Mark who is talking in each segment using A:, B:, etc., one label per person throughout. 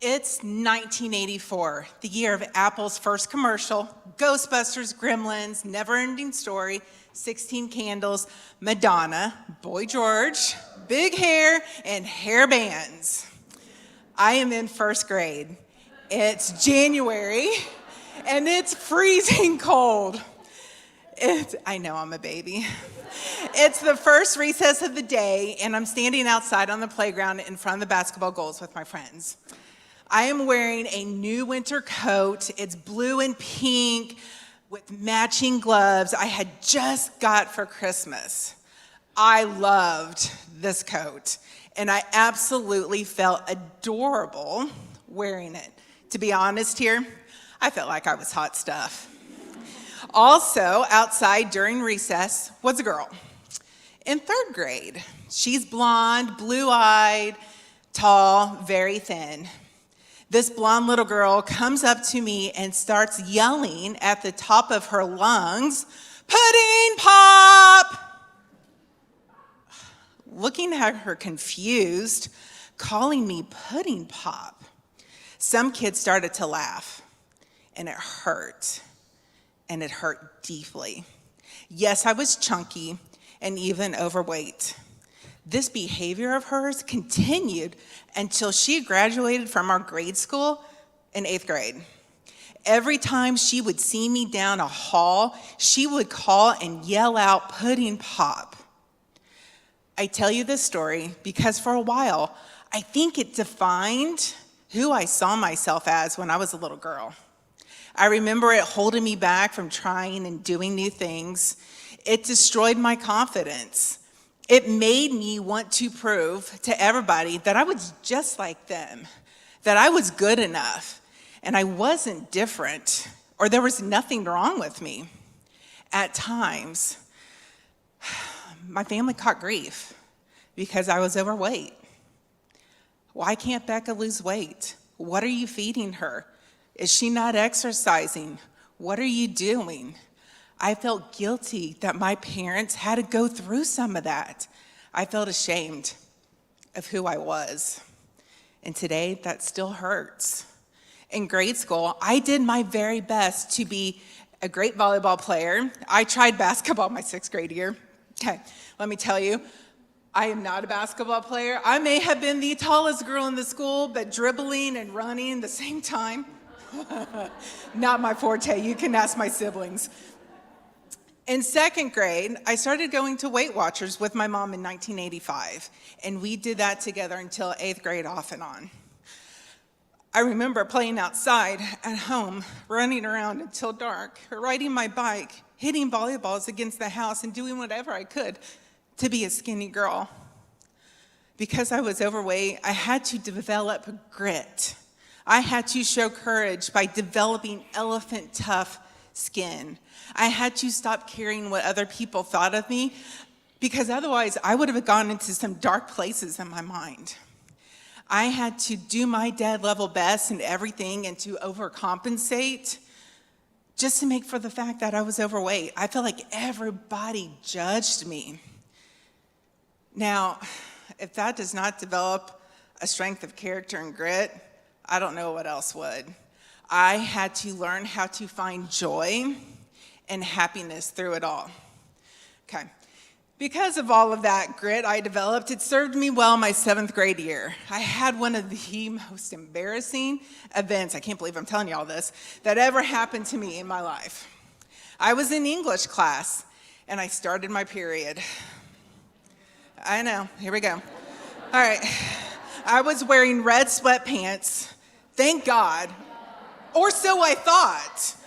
A: It's 1984, the year of Apple's first commercial, Ghostbusters, Gremlins, Never-Ending Story, 16 Candles, Madonna, Boy George, big hair, and hair bands. I am in first grade. It's January, and it's freezing cold. I know I'm a baby. It's the first recess of the day, and I'm standing outside on the playground in front of the basketball goals with my friends. I am wearing a new winter coat. It's blue and pink with matching gloves I had just got for Christmas. I loved this coat, and I absolutely felt adorable wearing it. To be honest here, I felt like I was hot stuff. Also, outside during recess was a girl in third grade. She's blonde, blue-eyed, tall, very thin. This blonde little girl comes up to me and starts yelling at the top of her lungs, "Pudding pop!" Looking at her confused, calling me pudding pop. Some kids started to laugh, and it hurt. And it hurt deeply. Yes, I was chunky and even overweight. This behavior of hers continued until she graduated from our grade school in 8th grade. Every time she would see me down a hall, she would call and yell out, "Pudding pop." I tell you this story because for a while, I think it defined who I saw myself as when I was a little girl. I remember it holding me back from trying and doing new things. It destroyed my confidence. It made me want to prove to everybody that I was just like them, that I was good enough, and I wasn't different, or there was nothing wrong with me. At times, my family caught grief because I was overweight. Why can't Becca lose weight? What are you feeding her? Is she not exercising? What are you doing? I felt guilty that my parents had to go through some of that. I felt ashamed of who I was. And today, that still hurts. In grade school, I did my very best to be a great volleyball player. I tried basketball my 6th grade year. Okay, let me tell you, I am not a basketball player. I may have been the tallest girl in the school, but dribbling and running at the same time, not my forte. You can ask my siblings. In 2nd grade, I started going to Weight Watchers with my mom in 1985, and we did that together until 8th grade off and on. I remember playing outside at home, running around until dark, riding my bike, hitting volleyballs against the house, and doing whatever I could to be a skinny girl. Because I was overweight, I had to develop grit. I had to show courage by developing elephant-tough skin. I had to stop caring what other people thought of me because otherwise I would have gone into some dark places in my mind. I had to do my dead level best in everything and to overcompensate just to make for the fact that I was overweight. I felt like everybody judged me. Now, if that does not develop a strength of character and grit, I don't know what else would. I had to learn how to find joy and happiness through it all. Okay. Because of all of that grit I developed, it served me well my 7th grade year. I had one of the most embarrassing events, I can't believe I'm telling you all this, that ever happened to me in my life. I was in English class, and I started my period. I know, here we go. All right, I was wearing red sweatpants, thank God, or so I thought.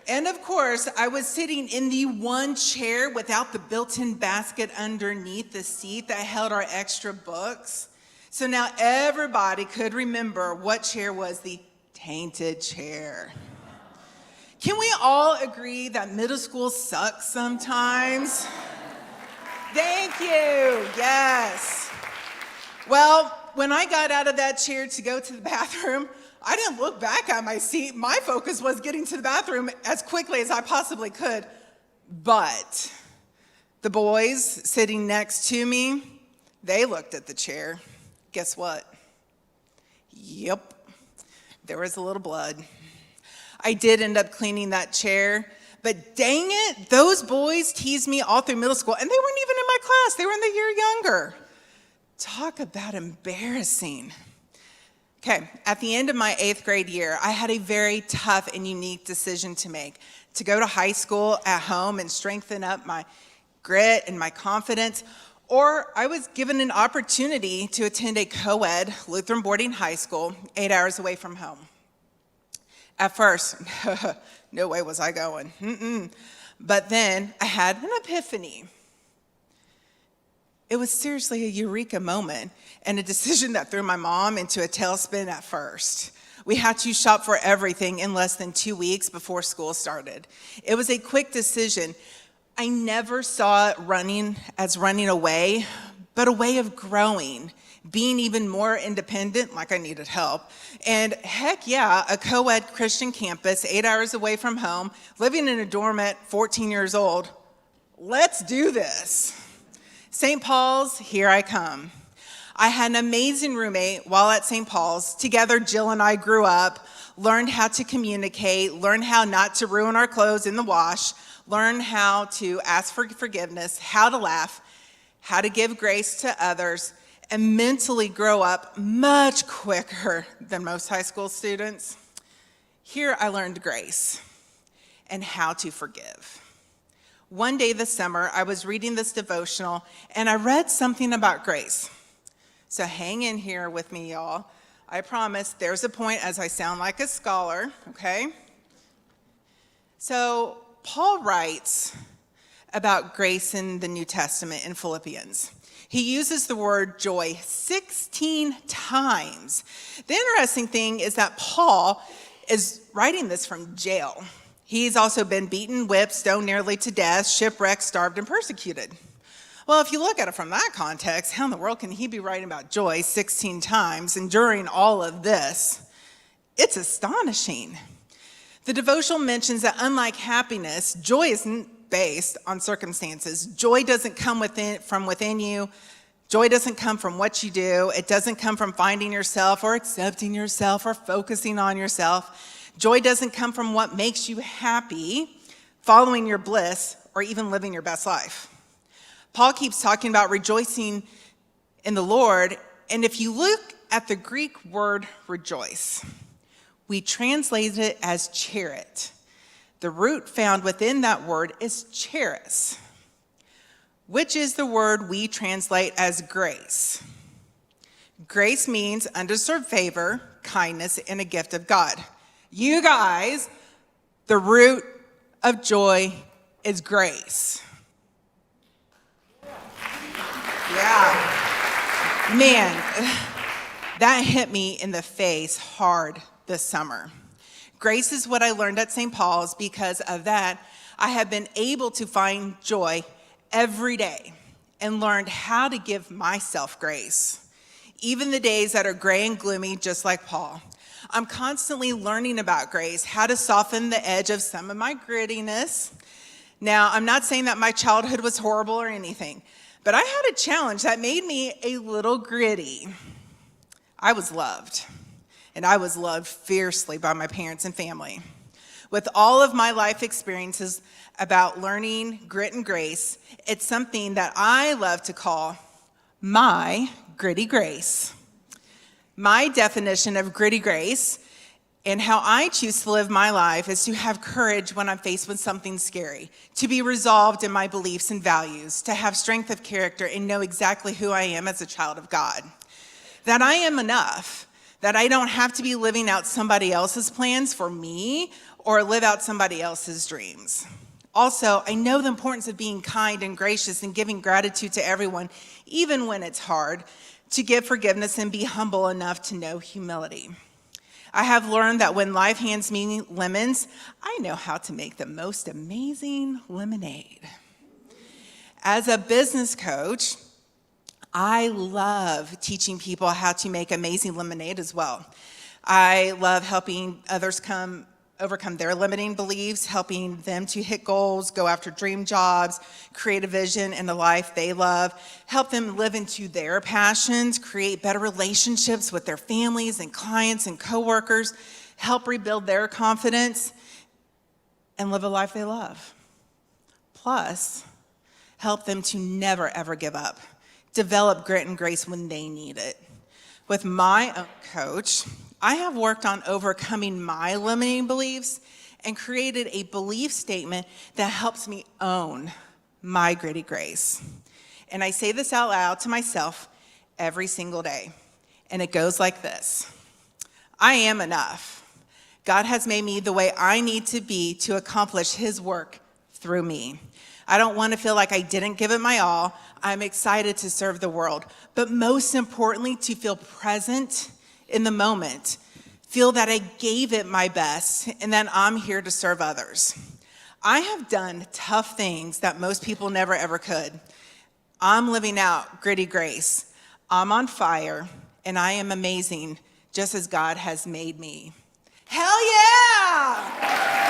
A: And of course, I was sitting in the one chair without the built-in basket underneath the seat that held our extra books. So now everybody could remember what chair was the tainted chair. Can we all agree that middle school sucks sometimes? Thank you, yes. Well, when I got out of that chair to go to the bathroom, I didn't look back at my seat. My focus was getting to the bathroom as quickly as I possibly could. But the boys sitting next to me, they looked at the chair guess what? Yep, there was a little blood. I did end up cleaning that chair, but dang it, those boys teased me all through middle school, and they weren't even in my class. They were in the year younger. Talk about embarrassing. Okay, at the end of my 8th grade year, I had a very tough and unique decision to make: to go to high school at home and strengthen up my grit and my confidence, or I was given an opportunity to attend a coed Lutheran boarding high school 8 hours away from home. At first, no way was I going. But then I had an epiphany. It was seriously a eureka moment and a decision that threw my mom into a tailspin at first. We had to shop for everything in less than 2 weeks before school started. It was a quick decision. I never saw it as running away, but a way of growing, being even more independent, like I needed help. And heck yeah, a co-ed Christian campus 8 hours away from home, living in a dorm at 14 years old. Let's do this. St. Paul's, here I come. I had an amazing roommate while at St. Paul's. Together, Jill and I grew up, learned how to communicate, learned how not to ruin our clothes in the wash, learned how to ask for forgiveness, how to laugh, how to give grace to others, and mentally grow up much quicker than most high school students. Here I learned grace and how to forgive. One day this summer, I was reading this devotional, and I read something about grace. So hang in here with me, y'all. I promise there's a point as I sound like a scholar, okay? So Paul writes about grace in the New Testament in Philippians. He uses the word joy 16 times. The interesting thing is that Paul is writing this from jail. He's also been beaten, whipped, stoned nearly to death, shipwrecked, starved, and persecuted. Well, if you look at it from that context, how in the world can he be writing about joy 16 times enduring all of this? It's astonishing. The devotional mentions that unlike happiness, joy isn't based on circumstances. Joy doesn't come from within you. Joy doesn't come from what you do. It doesn't come from finding yourself or accepting yourself or focusing on yourself. Joy doesn't come from what makes you happy, following your bliss, or even living your best life. Paul keeps talking about rejoicing in the Lord, and if you look at the Greek word rejoice, we translate it as cherit. The root found within that word is charis, which is the word we translate as grace. Grace means undeserved favor, kindness, and a gift of God. You guys, the root of joy is grace. Yeah. Man, that hit me in the face hard this summer. Grace is what I learned at St. Paul's. Because of that, I have been able to find joy every day and learned how to give myself grace, even the days that are gray and gloomy, just like Paul. I'm constantly learning about grace, how to soften the edge of some of my grittiness. Now, I'm not saying that my childhood was horrible or anything, but I had a challenge that made me a little gritty. I was loved, and I was loved fiercely by my parents and family. With all of my life experiences about learning grit and grace, it's something that I love to call my gritty grace. My definition of gritty grace and how I choose to live my life is to have courage when I'm faced with something scary, to be resolved in my beliefs and values, to have strength of character and know exactly who I am as a child of God, that I am enough, that I don't have to be living out somebody else's plans for me or live out somebody else's dreams. Also, I know the importance of being kind and gracious and giving gratitude to everyone, even when it's hard, to give forgiveness and be humble enough to know humility. I have learned that when life hands me lemons, I know how to make the most amazing lemonade. As a business coach, I love teaching people how to make amazing lemonade as well. I love helping others come overcome their limiting beliefs, helping them to hit goals, go after dream jobs, create a vision and a life they love, help them live into their passions, create better relationships with their families and clients and coworkers, help rebuild their confidence, and live a life they love. Plus, help them to never, ever give up, develop grit and grace when they need it. With my own coach, I have worked on overcoming my limiting beliefs and created a belief statement that helps me own my gritty grace. And I say this out loud to myself every single day. And it goes like this: I am enough. God has made me the way I need to be to accomplish his work through me. I don't want to feel like I didn't give it my all. I'm excited to serve the world, but most importantly, to feel present in the moment, feel that I gave it my best and that I'm here to serve others. I have done tough things that most people never ever could. I'm living out gritty grace. I'm on fire and I am amazing just as God has made me. Hell yeah!